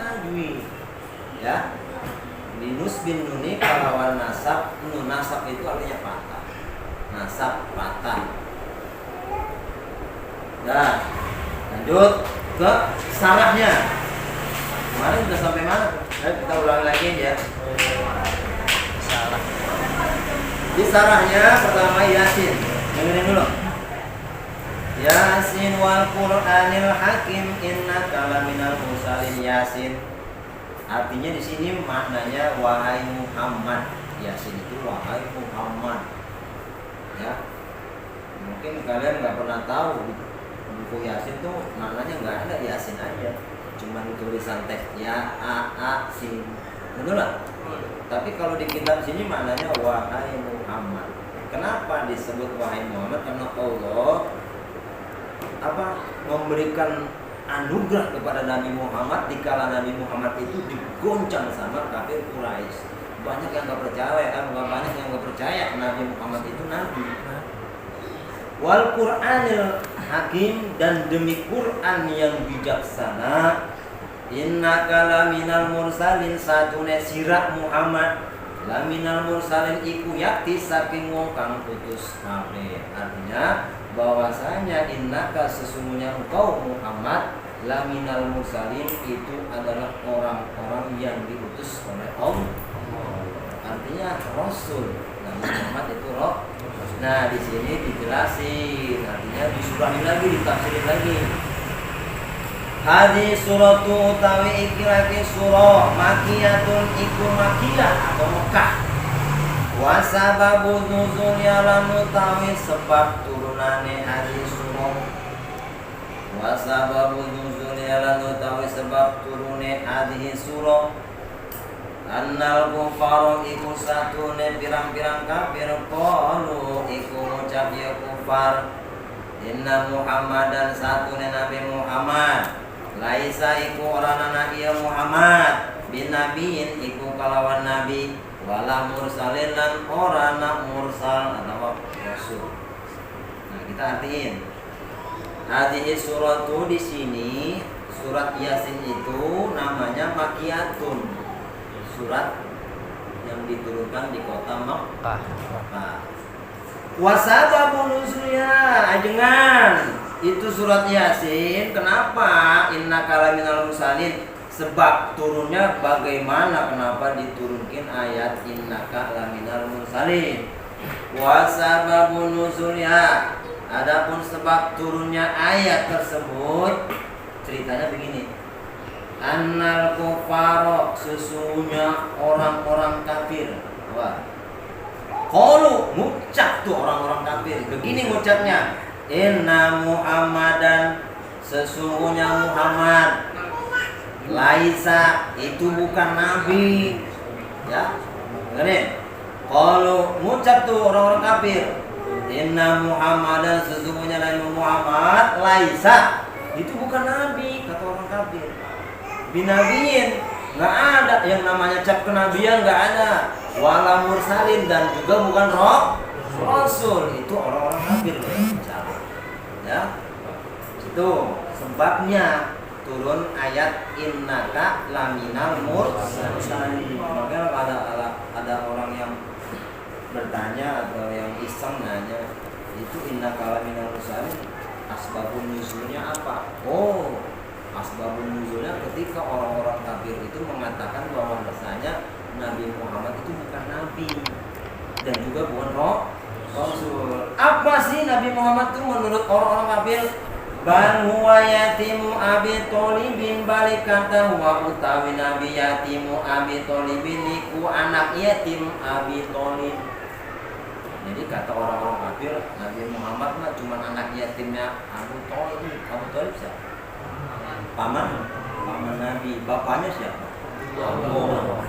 tajwid. Ya. Binus bin nuni kalawan nasab. Nun nasab itu artinya patah. Nasab patah. Nah, lanjut ke sarahnya. Kemarin sudah sampai mana? Kita ulang lagi ya. Salah. Di sarahnya pertama Yasin. Dengerin dulu. Yasin wal Qur'anil Hakim innaka laminal mursalin. Yasin. Artinya di sini maknanya wahai Muhammad. Yasin itu wahai Muhammad. Ya. Mungkin kalian nggak pernah tahu buku Yasin tuh maknanya nggak ada, Yasin aja. Cuma tulisan teks ya a sin. Betul lah. Tapi kalau di kitab sini maknanya wahai Muhammad. Kenapa disebut wahai Muhammad? Karena Allah memberikan anugerah kepada Nabi Muhammad dikala Nabi Muhammad itu digoncang sama kafir Quraisy. Banyak yang nggak percaya Nabi Muhammad itu nabi. Wal Qur'anil Hakim, dan demi Quran yang bijaksana. Innaka laminal mursalin, satune sirah Muhammad laminal mursalin iku yakti saking wong kang putus kabeh. Artinya bahwasanya innaka sesungguhnya engkau Muhammad laminal mursalin itu adalah orang-orang yang diutus oleh Allah. Artinya Rasul. Nabi Muhammad itu roh. Nah, di sini dijelasin. Artinya disurahin lagi, ditafsirin lagi. Hadis suratu utawi ikiraki surah makiyatun iku makiyah atau Mekah. Wa sababu nuzulnya lan utawi sebab turunane hadis surah. Wa sababu nuzulnya lan utawi sebab turune hadis surah. Annal kufar iku satune pirang-pirang kafir qalu iku ngucap ya kufar inna Muhammadan satune Nabi Muhammad laisa iku orana iya Muhammad bin nabiin iku kalawan nabi wala mursalin lan orana mursal atau rasul. Nah, kita artiin hadhihi suratu, di sini surat Yasin itu namanya makiyatun, surat yang diturunkan di kota Makkah. Wasababun nuzulnya ajengan itu surat Yasin. Kenapa? Innaka laminal mursalin, sebab turunnya bagaimana, kenapa diturunkan ayat innaka laminal mursalin. Wasababun nuzulnya, adapun sebab turunnya ayat tersebut ceritanya begini. Annal kufaro, sesungguhnya orang-orang kafir. Wah. Qalu, ngucap tuh orang-orang kafir. Begini ngucapnya. Inna Muhammadan, sesungguhnya Muhammad. Laisa, itu bukan nabi. Ya. Dengerin. Qalu, ngucap tuh orang-orang kafir. Inna Muhammadan, sesungguhnya Nabi Muhammad. Laisa, itu bukan nabi, kata orang kafir. Binabiin, nggak ada yang namanya cap kenabian, nggak ada. Wala mursalin, dan juga bukan rasul. Itu orang-orang kafir ya. Itu sebabnya turun ayat innaka laminal mursalin. Makanya ada orang yang bertanya atau yang iseng nanya, itu innaka laminal mursalin asbabun nuzulnya apa? Oh, asbabun nuzulnya ketika orang-orang kafir itu mengatakan bahwa rasanya Nabi Muhammad itu bukan nabi dan juga bukan rasul. Apa sih Nabi Muhammad itu menurut orang-orang kafir? Bal huwa yatimu Abi Thalibin, balik kata huwa utawi Nabi yatimu Abi Thalibin iku anak yatim Abi Thalib. Jadi kata orang-orang kafir, Nabi Muhammad mah cuma anak yatimnya Abu Thalib. Abu Thalib siapa? Paman Nabi. Bapaknya siapa? Allah.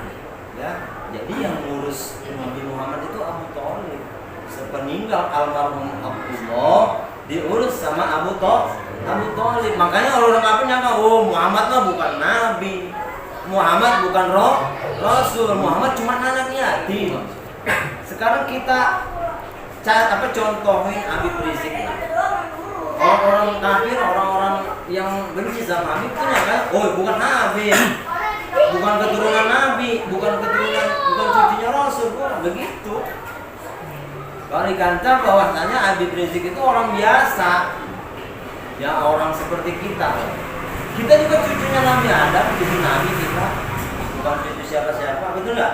Ya, jadi yang ngurus Nabi Muhammad itu Abu Thalib. Sepeninggal almarhum Abdullah diurus sama Abu Thalib. Makanya orang kafir nyangka, oh Muhammad mah bukan nabi, Muhammad bukan rasul, Muhammad cuma anak yatim. Sekarang kita contohin Habib Rizik. Orang-orang kafir, orang-orang yang benci sama Habib itu nyangka, oh bukan nabi, bukan keturunan Nabi, bukan cucunya Rasul, begitu. Kalau dikatakan bahwasanya Habib Rizik itu orang biasa, ya orang seperti kita. Kita juga cucunya Nabi Adam, cucu Nabi kita, bukan cucu siapa-siapa, betul nggak?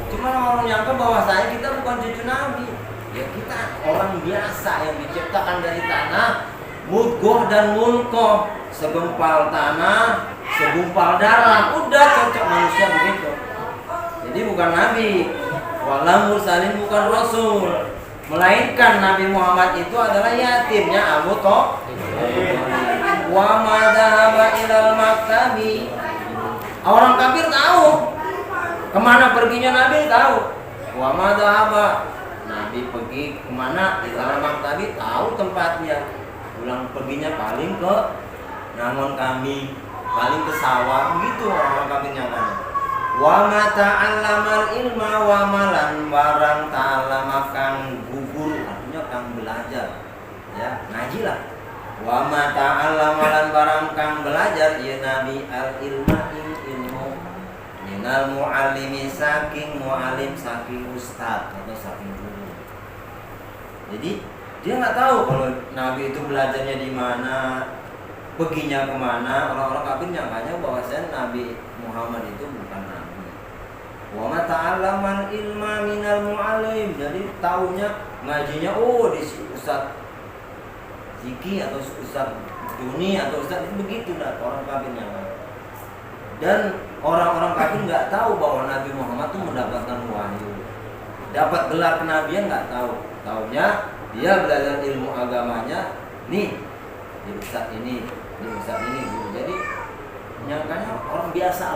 Cuma orang nyangka bahwasanya kita bukan cucu Nabi. Ya kita orang biasa yang diciptakan dari tanah, mudghah dan mulkoh, segumpal tanah, segumpal darah, udah cocok manusia begitu. Jadi bukan Nabi, wala mursalin, bukan Rasul, melainkan Nabi Muhammad itu adalah yatimnya Abu Thalib. Wa ma dhahaba ilal maktabi. Orang kafir tahu kemana perginya Nabi, tahu. Wa ma dhahaba, Nabi pergi kemana, ilal maktabi, tahu tempatnya. Pulang perginya paling ke nangon kami, paling ke sawah, begitu orang kafirnya kan. Wa ma ta'allamal ilma wa malan, barang ta'allama kang gugur, artinya kang belajar, ya ngaji lah. Wa ma ta'allama lan barang kang belajar, ya Nabi al ilma ilmu, minal muallimi saking muallim, saking ustad atau saking guru. Jadi dia nggak tahu kalau Nabi itu belajarnya di mana, perginya kemana. Orang-orang kafir nyangkanya bahwasanya Nabi Muhammad itu bukan Nabi. Wa ma ta'allamal ilma minal muallim, jadi taunya ngajinya di Ustaz Ziki atau Ustaz Duni atau Ustaz itu, begitu lah orang kafirnya kan. Dan orang-orang kafir nggak tahu bahwa Nabi Muhammad itu mendapatkan wahyu, dapat gelar kenabian, nggak tahu. Taunya dia belajar ilmu agamanya nih di Ustaz ini, di Ustaz ini gitu. Jadi nyangkanya orang biasa lah,